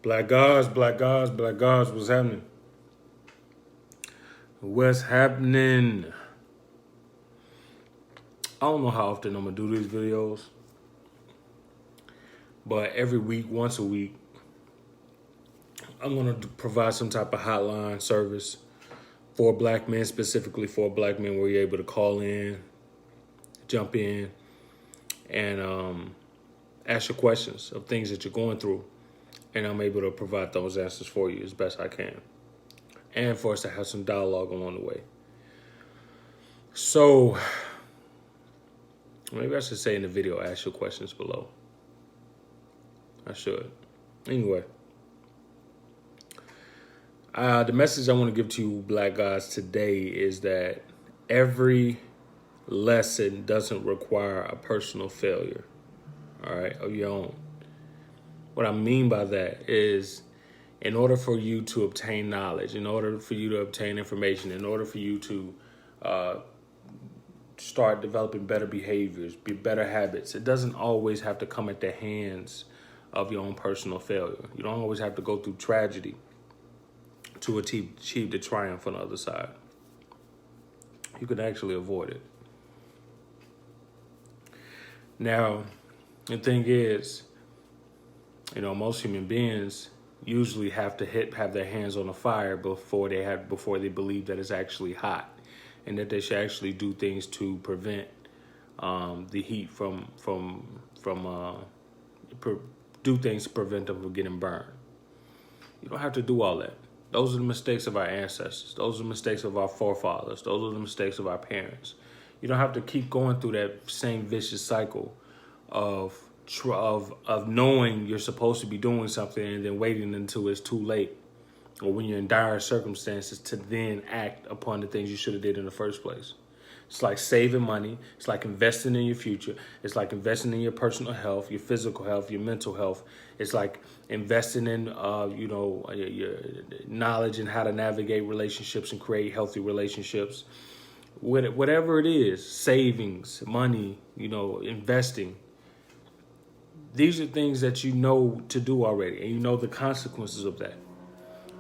Black gods, black gods, black gods, what's happening? What's happening? I don't know how often I'm gonna do these videos, but every week, once a week, I'm gonna provide some type of hotline service for black men, specifically for black men, where you're able to call in, jump in, and ask your questions of things that you're going through. And I'm able to provide those answers for you as best I can. And for us to have some dialogue along the way. So, maybe I should say in the video, ask your questions below. I should. Anyway. The message I want to give to you, black guys, today is that every lesson doesn't require a personal failure, all right, of your own. What I mean by that is, in order for you to obtain knowledge, in order for you to obtain information, in order for you to start developing better behaviors, better habits, it doesn't always have to come at the hands of your own personal failure. You don't always have to go through tragedy to achieve the triumph on the other side. You could actually avoid it. Now, the thing is, most human beings usually have their hands on the fire before they believe that it's actually hot, and that they should actually do things to prevent the heat do things to prevent them from getting burned. You don't have to do all that. Those are the mistakes of our ancestors. Those are the mistakes of our forefathers. Those are the mistakes of our parents. You don't have to keep going through that same vicious cycle of knowing you're supposed to be doing something and then waiting until it's too late, or when you're in dire circumstances, to then act upon the things you should have did in the first place. It's like saving money. It's like investing in your future. It's like investing in your personal health, your physical health, your mental health. It's like investing in, your knowledge and how to navigate relationships and create healthy relationships. Whatever it is, savings, money, investing. These are things that you know to do already, and you know the consequences of that.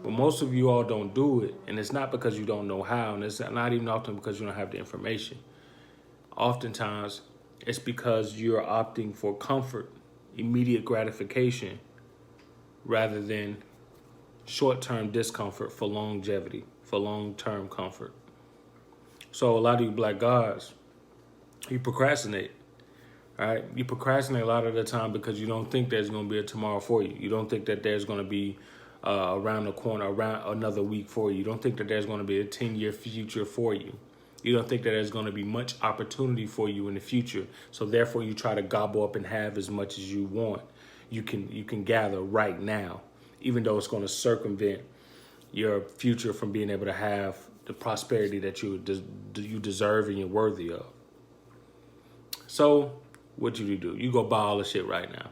But most of you all don't do it, and it's not because you don't know how, and it's not even often because you don't have the information. Oftentimes, it's because you're opting for comfort, immediate gratification, rather than short-term discomfort for longevity, for long-term comfort. So a lot of you black guys, you procrastinate. All right, you procrastinate a lot of the time because you don't think there's going to be a tomorrow for you. You don't think that there's going to be around the corner, around another week for you. You don't think that there's going to be a 10-year future for you. You don't think that there's going to be much opportunity for you in the future. So therefore, you try to gobble up and have as much as you want. You can gather right now, even though it's going to circumvent your future from being able to have the prosperity that you deserve and you're worthy of. So what do? You go buy all the shit right now.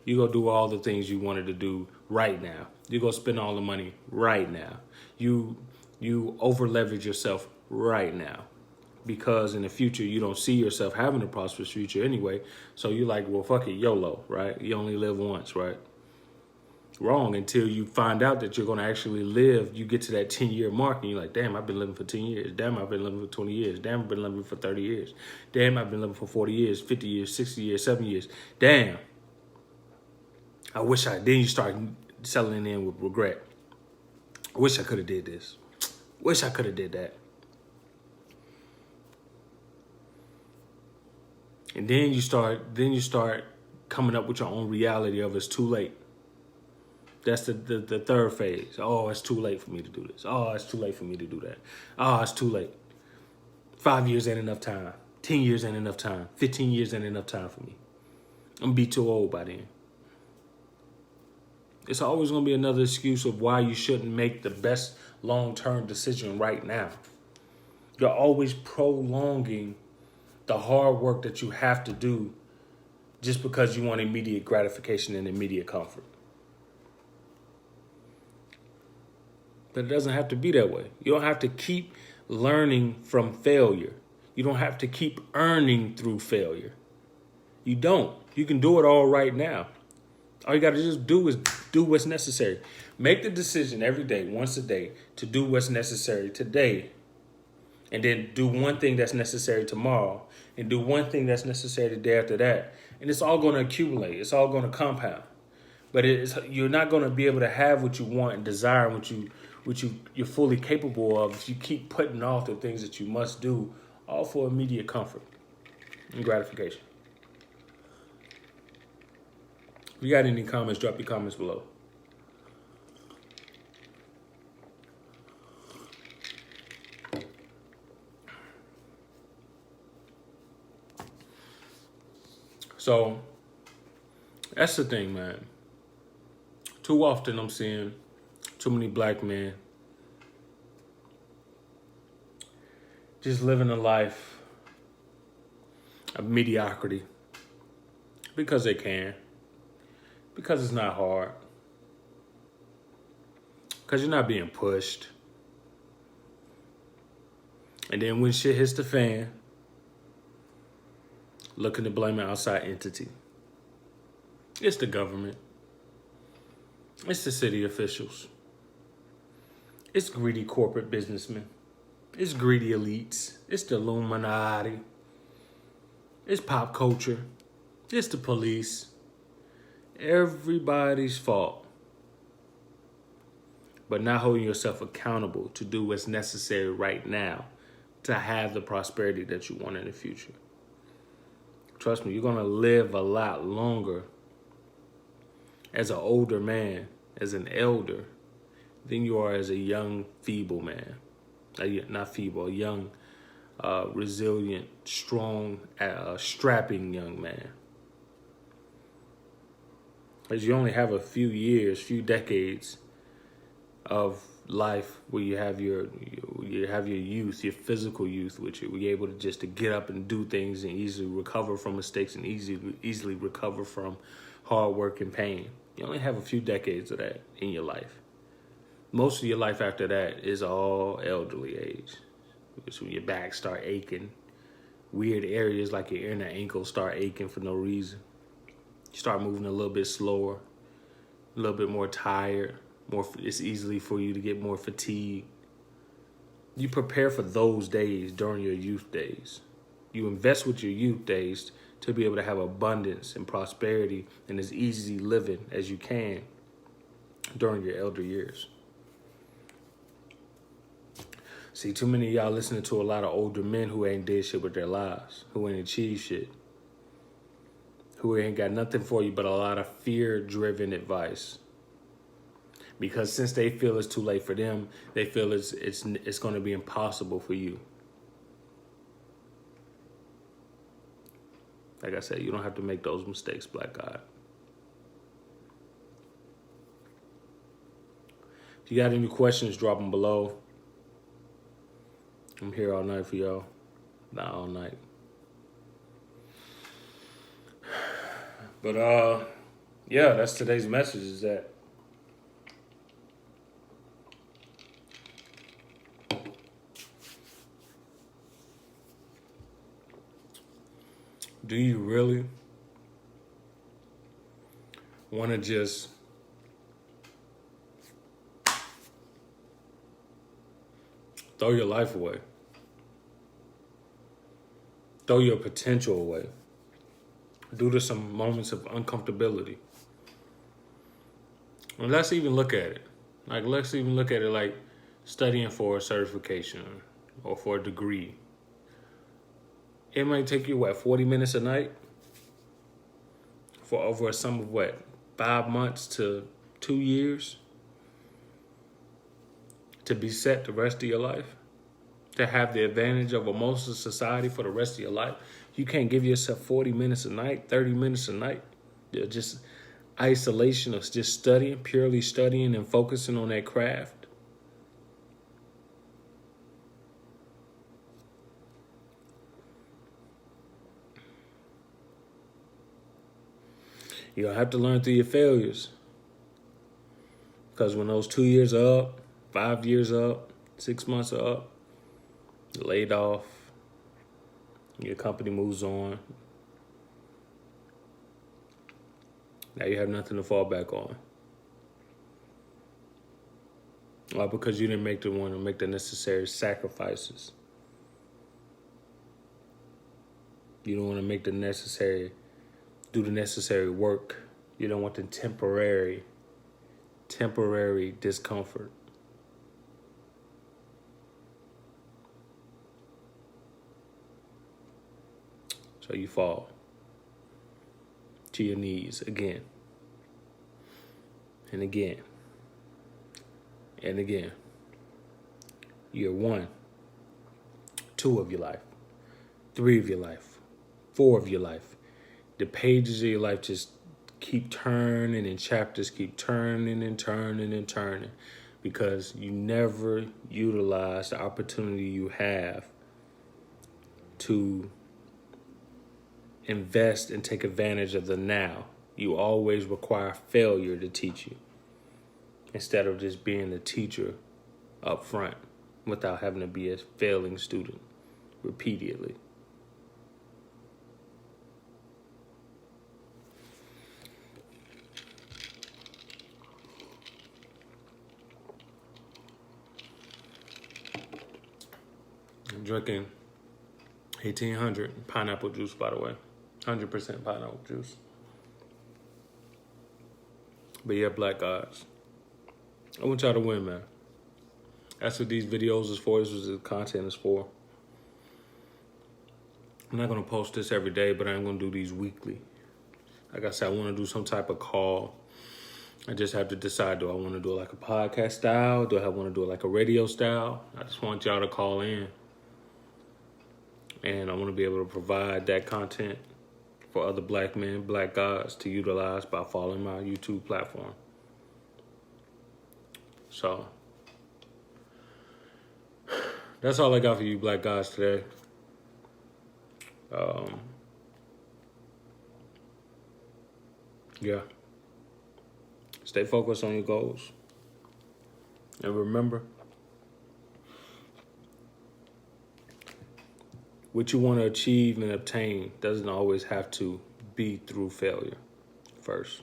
You go do all the things you wanted to do right now. You go spend all the money right now. You over leverage yourself right now, because in the future you don't see yourself having a prosperous future anyway. So you're like, well, fuck it, YOLO, right? You only live once, right? Wrong, until you find out that you're going to actually live. You get to that 10-year mark and you're like, damn, I've been living for 10 years. Damn, I've been living for 20 years. Damn, I've been living for 30 years. Damn, I've been living for 40 years, 50 years, 60 years, 70 years. Damn. Then you start settling in with regret. I wish I could have did this. Wish I could have did that. And then you start coming up with your own reality of it's too late. That's the third phase. Oh, it's too late for me to do this. Oh, it's too late for me to do that. Oh, it's too late. 5 years ain't enough time. 10 years ain't enough time. 15 years ain't enough time for me. I'm going to be too old by then. It's always going to be another excuse of why you shouldn't make the best long-term decision right now. You're always prolonging the hard work that you have to do just because you want immediate gratification and immediate comfort. But it doesn't have to be that way. You don't have to keep learning from failure. You don't have to keep earning through failure. You don't. You can do it all right now. All you got to just do is Do what's necessary. Make the decision every day, once a day, to do what's necessary today. And then do one thing that's necessary tomorrow. And do one thing that's necessary the day after that. And it's all going to accumulate. It's all going to compound. But you're not going to be able to have what you want and desire, you're fully capable of, if you keep putting off the things that you must do, all for immediate comfort and gratification. If you got any comments, drop your comments below. So that's the thing, man. Too often I'm seeing too many black men just living a life of mediocrity because they can, because it's not hard, because you're not being pushed. And then when shit hits the fan, looking to blame an outside entity. It's the government. It's the city officials. It's greedy corporate businessmen. It's greedy elites. It's the Illuminati. It's pop culture. It's the police. Everybody's fault. But not holding yourself accountable to do what's necessary right now to have the prosperity that you want in the future. Trust me, you're going to live a lot longer as an older man, as an elder, than you are as a young, feeble man. Not feeble, a young, resilient, strong, strapping young man. Because you only have a few years, few decades of life where you have your youth, your physical youth, which you're able to just to get up and do things and easily recover from mistakes and easily recover from hard work and pain. You only have a few decades of that in your life. Most of your life after that is all elderly age. It's when your back start aching. Weird areas like your ear and ankle start aching for no reason. You start moving a little bit slower, a little bit more tired. It's easily for you to get more fatigued. You prepare for those days during your youth days. You invest with your youth days to be able to have abundance and prosperity and as easy living as you can during your elder years. See, too many of y'all listening to a lot of older men who ain't did shit with their lives, who ain't achieved shit, who ain't got nothing for you but a lot of fear-driven advice. Because since they feel it's too late for them, they feel it's going to be impossible for you. Like I said, you don't have to make those mistakes, Black God. If you got any questions, drop them below. I'm here all night for y'all. Not all night. But yeah, that's today's message, is that do you really want to just throw your life away? Throw your potential away due to some moments of uncomfortability? And let's even look at it. Let's even look at it like studying for a certification or for a degree. It might take you, 40 minutes a night? For over a sum of 5 months to 2 years? To be set the rest of your life? To have the advantage of most of society for the rest of your life? You can't give yourself 40 minutes a night, 30 minutes a night? Just isolation of just studying, purely studying and focusing on that craft? You'll have to learn through your failures. Because when those 2 years are up, 5 years are up, 6 months are up, you're laid off, your company moves on, now you have nothing to fall back on. or because you didn't want to make the necessary sacrifices. You don't want to do the necessary work. You don't want the temporary discomfort. So you fall to your knees again and again and again. Year 1, 2 of your life, 3 of your life, 4 of your life. The pages of your life just keep turning, and chapters keep turning and turning and turning, because you never utilize the opportunity you have to invest and take advantage of the now. You always require failure to teach you, instead of just being a teacher up front without having to be a failing student repeatedly. I'm drinking 1800 pineapple juice, by the way. 100% pineapple juice. But yeah, black guys, I want y'all to win, man. That's what these videos is for. This is what the content is for. I'm not going to post this every day, but I'm going to do these weekly. Like I said, I want to do some type of call. I just have to decide, do I want to do it like a podcast style? Do I want to do it like a radio style? I just want y'all to call in. And I want to be able to provide that content for other black men, black guys to utilize by following my YouTube platform. So that's all I got for you black guys today. Yeah. Stay focused on your goals. And remember, what you want to achieve and obtain doesn't always have to be through failure first,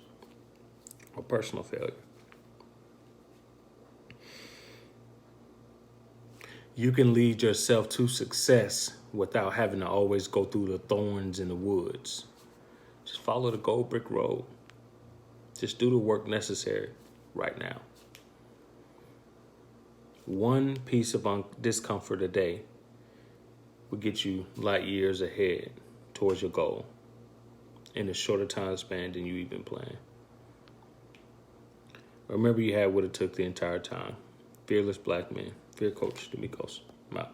or personal failure. You can lead yourself to success without having to always go through the thorns in the woods. Just follow the gold brick road. Just do the work necessary right now. One piece of discomfort a day will get you light years ahead towards your goal in a shorter time span than you even planned. Remember, you had what it took the entire time. Fearless black man. FearCoach, D'Amicos. I'm out.